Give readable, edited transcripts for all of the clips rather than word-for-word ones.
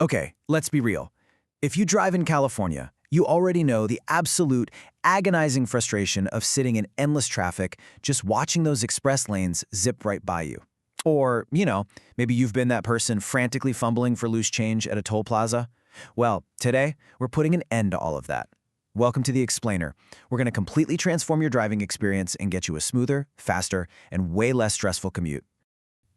Okay, let's be real. If you drive in California, you already know the absolute agonizing frustration of sitting in endless traffic just watching those express lanes zip right by you. Or, maybe you've been that person frantically fumbling for loose change at a toll plaza. Well, today, we're putting an end to all of that. Welcome to The Explainer. We're going to completely transform your driving experience and get you a smoother, faster, and way less stressful commute.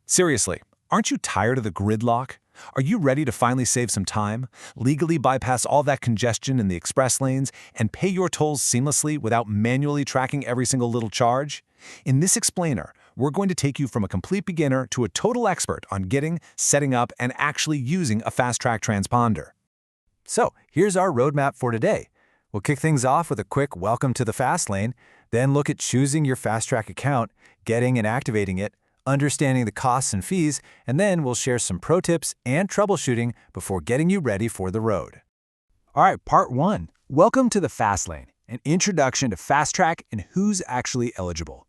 Seriously, aren't you tired of the gridlock? Are you ready to finally save some time, legally bypass all that congestion in the express lanes, and pay your tolls seamlessly without manually tracking every single little charge? In this explainer, we're going to take you from a complete beginner to a total expert on getting, setting up, and actually using a FasTrak transponder. So, here's our roadmap for today. We'll kick things off with a quick welcome to the fast lane, then look at choosing your FasTrak account, getting and activating it, understanding the costs and fees, and then we'll share some pro tips and troubleshooting before getting you ready for the road. All right, part 1. Welcome to the fast lane, an introduction to FasTrak and who's actually eligible.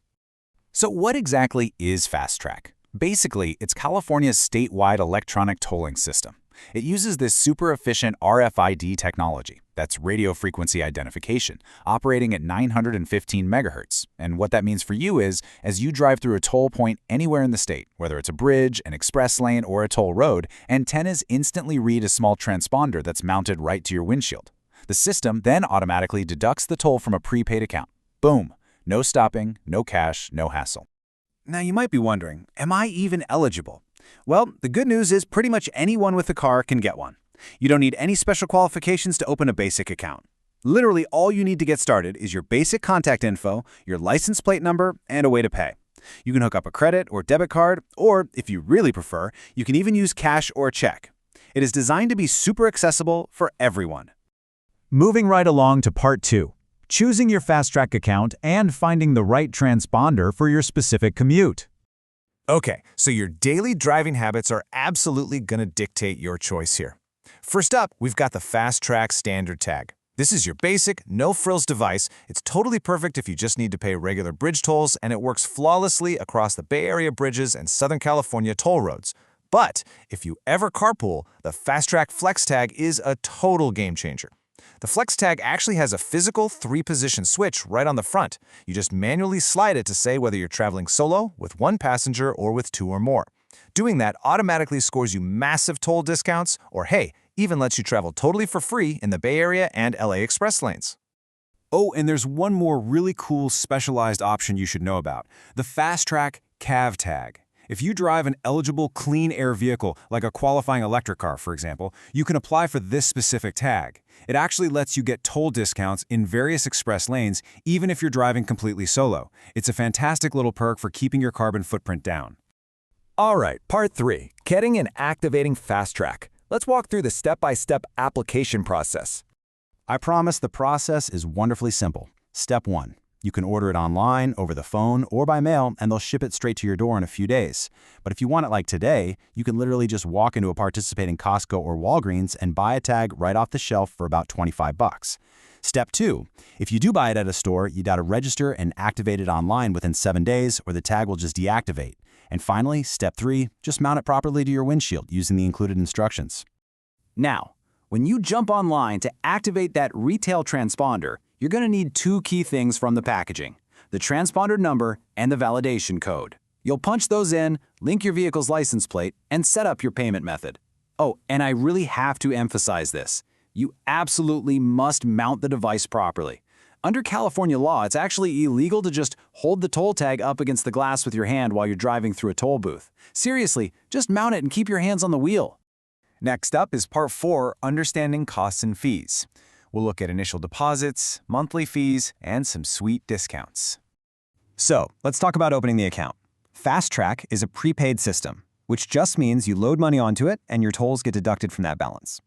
So what exactly is FasTrak? Basically, it's California's statewide electronic tolling system. It uses this super efficient RFID technology, that's radio frequency identification, operating at 915 megahertz. And what that means for you is, as you drive through a toll point anywhere in the state, whether it's a bridge, an express lane, or a toll road, antennas instantly read a small transponder that's mounted right to your windshield. The system then automatically deducts the toll from a prepaid account. Boom! No stopping, no cash, no hassle. Now you might be wondering, am I even eligible? Well, the good news is pretty much anyone with a car can get one. You don't need any special qualifications to open a basic account. Literally, all you need to get started is your basic contact info, your license plate number, and a way to pay. You can hook up a credit or debit card, or, if you really prefer, you can even use cash or a check. It is designed to be super accessible for everyone. Moving right along to part 2. Choosing your FasTrak account and finding the right transponder for your specific commute. Okay, so your daily driving habits are absolutely going to dictate your choice here. First up, we've got the FasTrak standard tag. This is your basic, no-frills device. It's totally perfect if you just need to pay regular bridge tolls, and it works flawlessly across the Bay Area bridges and Southern California toll roads. But if you ever carpool, the FasTrak Flex tag is a total game changer. The Flex tag actually has a physical 3-position switch right on the front. You just manually slide it to say whether you're traveling solo, with one passenger, or with 2 or more. Doing that automatically scores you massive toll discounts, or hey, even lets you travel totally for free in the Bay Area and LA Express lanes. Oh, and there's one more really cool specialized option you should know about, the FasTrak CAV tag. If you drive an eligible clean air vehicle, like a qualifying electric car, for example, you can apply for this specific tag. It actually lets you get toll discounts in various express lanes, even if you're driving completely solo. It's a fantastic little perk for keeping your carbon footprint down. All right, part 3, getting and activating FasTrak. Let's walk through the step-by-step application process. I promise the process is wonderfully simple. Step 1. You can order it online, over the phone, or by mail, and they'll ship it straight to your door in a few days. But if you want it like today, you can literally just walk into a participating Costco or Walgreens and buy a tag right off the shelf for about $25. Step 2. If you do buy it at a store, you gotta register and activate it online within 7 days, or the tag will just deactivate. And finally, step 3, just mount it properly to your windshield using the included instructions. Now, when you jump online to activate that retail transponder, you're going to need 2 key things from the packaging: the transponder number and the validation code. You'll punch those in, link your vehicle's license plate, and set up your payment method. Oh, and I really have to emphasize this. You absolutely must mount the device properly. Under California law, it's actually illegal to just hold the toll tag up against the glass with your hand while you're driving through a toll booth. Seriously, just mount it and keep your hands on the wheel. Next up is part 4, understanding costs and fees. We'll look at initial deposits, monthly fees, and some sweet discounts. So, let's talk about opening the account. FasTrak is a prepaid system, which just means you load money onto it and your tolls get deducted from that balance.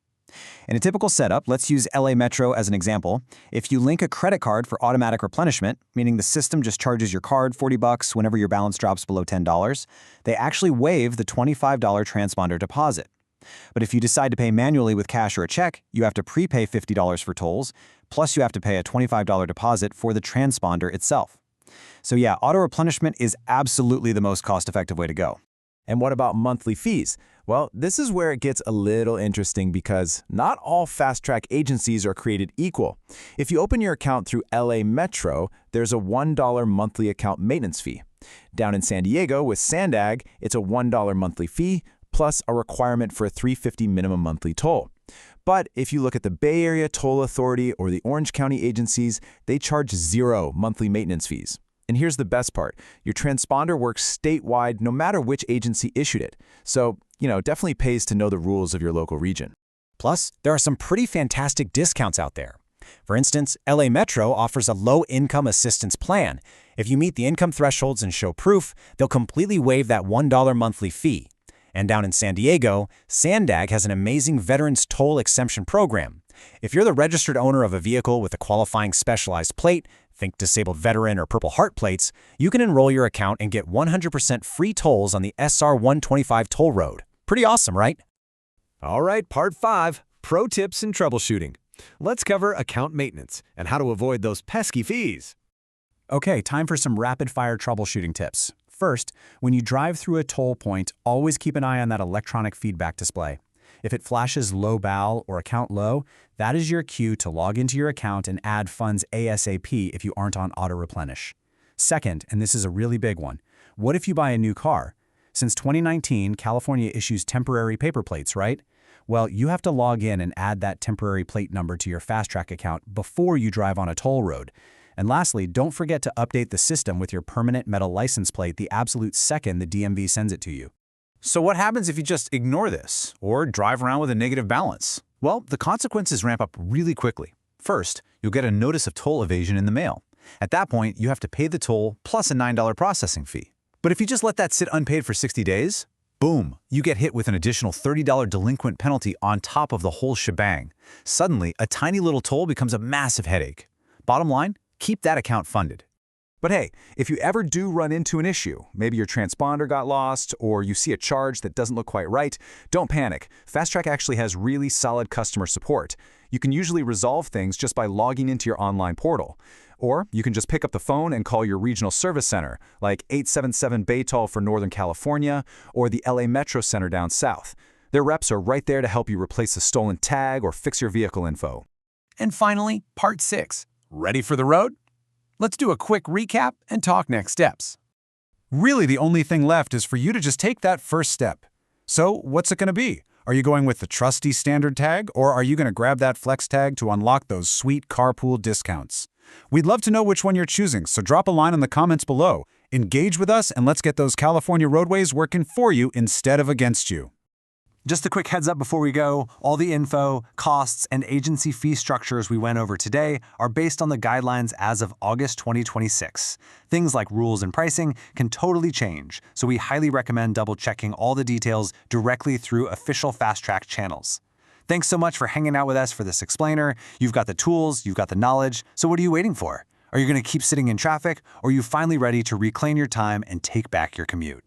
In a typical setup, let's use LA Metro as an example. If you link a credit card for automatic replenishment, meaning the system just charges your card $40 whenever your balance drops below $10, they actually waive the $25 transponder deposit. But if you decide to pay manually with cash or a check, you have to prepay $50 for tolls, plus you have to pay a $25 deposit for the transponder itself. So yeah, auto replenishment is absolutely the most cost-effective way to go. And what about monthly fees? Well, this is where it gets a little interesting because not all FasTrak agencies are created equal. If you open your account through LA Metro, there's a $1 monthly account maintenance fee. Down in San Diego with Sandag, it's a $1 monthly fee plus a requirement for a $3.50 minimum monthly toll. But if you look at the Bay Area Toll Authority or the Orange County agencies, they charge 0 monthly maintenance fees. And here's the best part. Your transponder works statewide no matter which agency issued it. So, definitely pays to know the rules of your local region. Plus, there are some pretty fantastic discounts out there. For instance, LA Metro offers a low-income assistance plan. If you meet the income thresholds and show proof, they'll completely waive that $1 monthly fee. And down in San Diego, Sandag has an amazing Veterans Toll Exemption program. If you're the registered owner of a vehicle with a qualifying specialized plate, think disabled veteran or Purple Heart plates, you can enroll your account and get 100% free tolls on the SR 125 toll road. Pretty awesome, right? All right, part 5, pro tips in troubleshooting. Let's cover account maintenance and how to avoid those pesky fees. Okay, time for some rapid-fire troubleshooting tips. First, when you drive through a toll point, always keep an eye on that electronic feedback display. If it flashes low BAL or account low, that is your cue to log into your account and add funds ASAP if you aren't on auto-replenish. Second, and this is a really big one, what if you buy a new car? Since 2019, California issues temporary paper plates, right? Well, you have to log in and add that temporary plate number to your FasTrak account before you drive on a toll road. And lastly, don't forget to update the system with your permanent metal license plate the absolute second the DMV sends it to you. So what happens if you just ignore this or drive around with a negative balance? Well, the consequences ramp up really quickly. First, you'll get a notice of toll evasion in the mail. At that point, you have to pay the toll plus a $9 processing fee. But if you just let that sit unpaid for 60 days, boom, you get hit with an additional $30 delinquent penalty on top of the whole shebang. Suddenly, a tiny little toll becomes a massive headache. Bottom line, keep that account funded. But hey, if you ever do run into an issue, maybe your transponder got lost or you see a charge that doesn't look quite right, don't panic. FasTrak actually has really solid customer support. You can usually resolve things just by logging into your online portal. Or you can just pick up the phone and call your regional service center, like 877 Baytoll for Northern California or the LA Metro Center down south. Their reps are right there to help you replace a stolen tag or fix your vehicle info. And finally, part 6. Ready for the road? Let's do a quick recap and talk next steps. Really, the only thing left is for you to just take that first step. So, what's it going to be? Are you going with the trusty standard tag, or are you going to grab that flex tag to unlock those sweet carpool discounts? We'd love to know which one you're choosing, so drop a line in the comments below. Engage with us, and let's get those California roadways working for you instead of against you. Just a quick heads up before we go, all the info, costs, and agency fee structures we went over today are based on the guidelines as of August 2026. Things like rules and pricing can totally change, so we highly recommend double-checking all the details directly through official FasTrak channels. Thanks so much for hanging out with us for this explainer. You've got the tools, you've got the knowledge, so what are you waiting for? Are you going to keep sitting in traffic, or are you finally ready to reclaim your time and take back your commute?